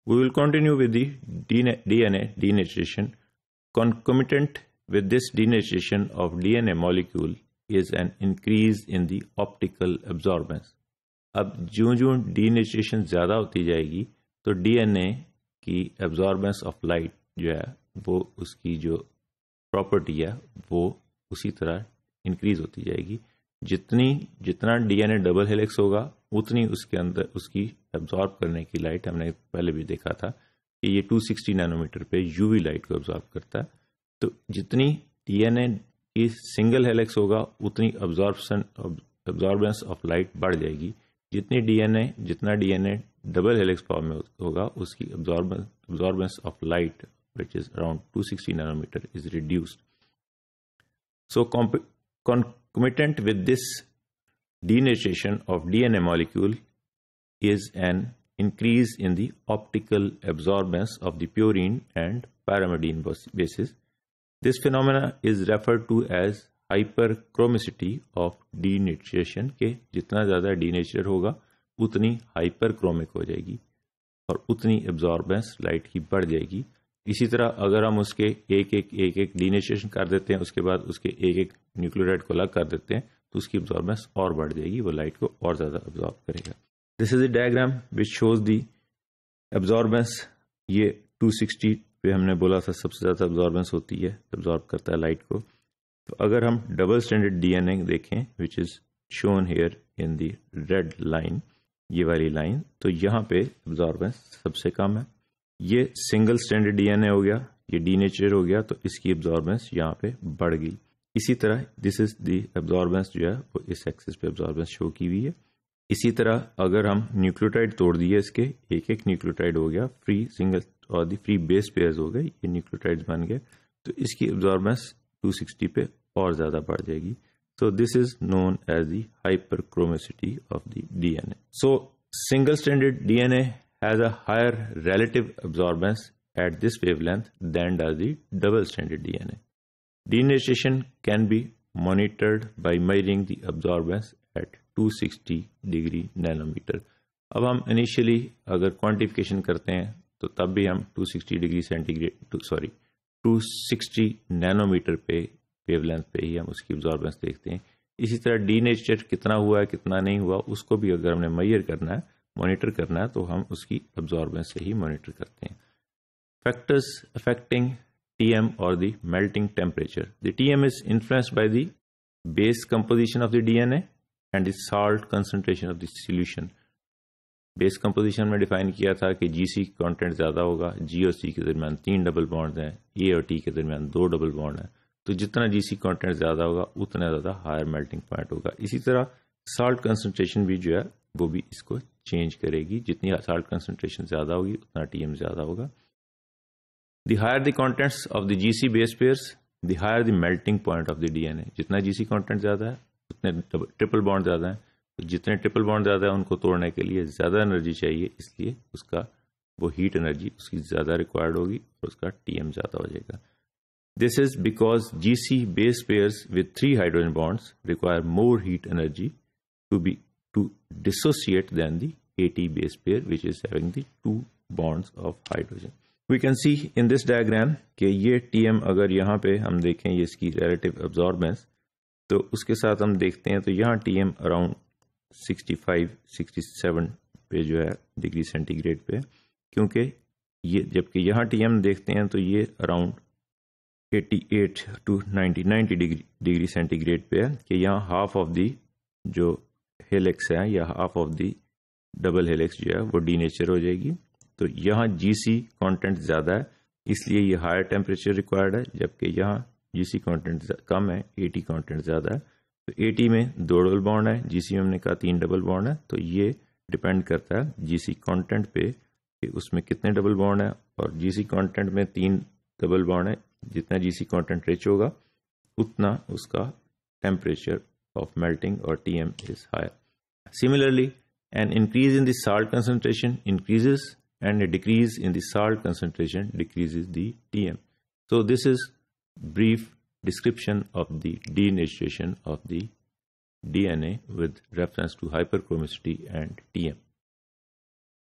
We will continue with the DNA denaturation. Concomitant with this denaturation of DNA molecule is an increase in the optical absorbance. اب جو denaturation زیادہ ہوتی جائے گی تو D N اے کی ایبزاربنس آف لائٹ جو ہے وہ اس کی جو پراپرٹی ہے وہ اسی طرح انکریز ہوتی جائے گی. جتنا ڈی این اے ڈبل ہیلکس ہوگا اتنی اس کے اندر اس کی ایبزارب کرنے کی لائٹ، ہم نے پہلے بھی دیکھا تھا کہ یہ 260 نینو میٹر پہ یو وی لائٹ کو ایبزارب کرتا ہے. تو جتنی ڈی این اے کی سنگل ہیلکس ہوگا اتنی ایبزاربنس آف لائٹ بڑھ جائے گی. جتنا ڈی این اے ڈبل ہیلکس فارم میں ہوگا اس کی absorbance of light which is around 260 nanometer is reduced. So concomitant with this denaturation of DNA molecule is an increase in the optical absorbance of the purine and pyrimidine bases. This phenomena is referred to as hyperchromicity of denaturation کہ جتنا زیادہ ڈینیچر ہوگا اتنی hyper کرومک ہو جائے گی اور اتنی ایبزاربنس light کی بڑھ جائے گی. اسی طرح اگر ہم اس کے ایک ڈینیچریشن کر دیتے ہیں، اس کے بعد اس کے ایک نیوکلیوٹائڈ کو الگ کر دیتے ہیں تو اس کی ایبزاربنس اور بڑھ جائے گی، وہ لائٹ کو اور زیادہ ایبزارب کرے گا. دس از a diagram which shows the ایبزاربنس. یہ 260 پہ ہم نے بولا تھا سب سے زیادہ ایبزاربنس ہوتی ہے، ایبزارب کرتا ہے لائٹ کو. تو اگر ہم double stranded D N A دیکھیں which is shown here in the red line, یہ والی لائن، تو یہاں پہ ایبزاربنس سب سے کم ہے. یہ سنگل اسٹینڈرڈ ڈی این اے ہو گیا، یہ ڈی نیچر ہو گیا تو اس کی ایبزاربنس یہاں پہ بڑھ گئی. اسی طرح دس از دی ایبزاربنس جو ہے وہ اس ایکسس پہ ایبزاربنس شو کی ہوئی ہے. اسی طرح اگر ہم نیوکلیوٹائڈ توڑ دیے اس کے ایک نیوکلیوٹائڈ ہو گیا فری سنگل اور دی فری بیس پیئرز ہو گئے، یہ نیوکلیوٹائڈ بن گئے تو اس کی ایبزاربنس 260 پہ اور زیادہ بڑھ جائے گی. So this is known as the hyperchromicity of the D N A. So single stranded D N A has a higher relative absorbance at this wavelength than does the double stranded D N A. Denaturation can be monitored by measuring the absorbance at 260 degree nanometer. اب ہم initially اگر quantification کرتے ہیں تو تب بھی ہم 260 degree centigrade گریڈ 260 نینو میٹر پہ ویو لینتھ پہ ہی ہم اس کی ایبزاربنس دیکھتے ہیں. اسی طرح ڈی نیچر کتنا ہوا ہے کتنا نہیں ہوا اس کو بھی اگر ہم نے میئر کرنا ہے، مانیٹر کرنا ہے تو ہم اس کی ایبزاربنس سے ہی مانیٹر کرتے ہیں. فیکٹرز افیکٹنگ ٹی ایم اور the melting temperature. The T M is influenced by the base composition of the D N A and the salt concentration of the solution. Base composition میں define کیا تھا کہ جی سی content زیادہ ہوگا، جی اور سی کے درمیان 3 ڈبل بانڈ ہیں، اے اور ٹی کے درمیان 2 ڈبل بانڈ ہیں. تو جتنا جی سی کانٹینٹ زیادہ ہوگا اتنا زیادہ ہائر میلٹنگ پوائنٹ ہوگا. اسی طرح سالٹ کنسنٹریشن بھی جو ہے وہ بھی اس کو چینج کرے گی. جتنی سالٹ کنسنٹریشن زیادہ ہوگی اتنا ٹی ایم زیادہ ہوگا. The higher the contents of the G C base pairs the higher the melting point of the D N A. جتنا جی سی کانٹینٹ زیادہ ہے اتنے ٹرپل بانڈ زیادہ ہیں. تو جتنے ٹرپل بانڈ زیادہ ہیں ان کو توڑنے کے لیے زیادہ انرجی چاہیے، اس لیے اس کا وہ ہیٹ انرجی اس کی زیادہ ریکوائرڈ ہوگی اور اس کا ٹی ایم زیادہ ہو جائے گا. This is because GC base pairs with 3 hydrogen bonds require more heat energy to dissociate than the AT base pair which is having the 2 bonds of hydrogen. We can see in this diagram کہ یہ TM اگر یہاں پہ ہم دیکھیں یہ اس کی relative absorbance تو اس کے ساتھ ہم دیکھتے ہیں تو یہاں TM around 65-67 پہ جو ہے ڈگری سینٹی گریڈ پہ، کیونکہ یہ جبکہ یہاں TM دیکھتے ہیں تو یہ around 88 to 90 ڈگری سینٹی گریڈ پہ ہے کہ یہاں ہاف آف دی جو ہیلکس ہے یا half of the double helix جو ہے وہ ڈی نیچر ہو جائے گی. تو یہاں جی سی کانٹینٹ زیادہ ہے اس لیے یہ ہائر ٹیمپریچر ریکوائرڈ ہے، جبکہ یہاں جی سی کانٹینٹ کم ہے، اے ٹی کانٹینٹ زیادہ ہے. تو اے ٹی میں 2 ڈبل بانڈ ہے، جی سی میں ہم نے کہا 3 ڈبل بانڈ ہے. تو یہ ڈپینڈ کرتا ہے جی سی کانٹینٹ پہ کہ اس میں کتنے ڈبل بانڈ ہیں، اور جی سی کانٹینٹ میں 3 ڈبل بانڈ ہے. جتنا جی سی کانٹینٹ ریچ ہوگا اتنا اس کا ٹیمپریچر آف میلٹنگ اور T M is higher. Similarly an increase in the salt concentration increases and a decrease in the salt concentration decreases the TM. So this is brief description of the denaturation of the DNA with reference to hyperchromicity and TM.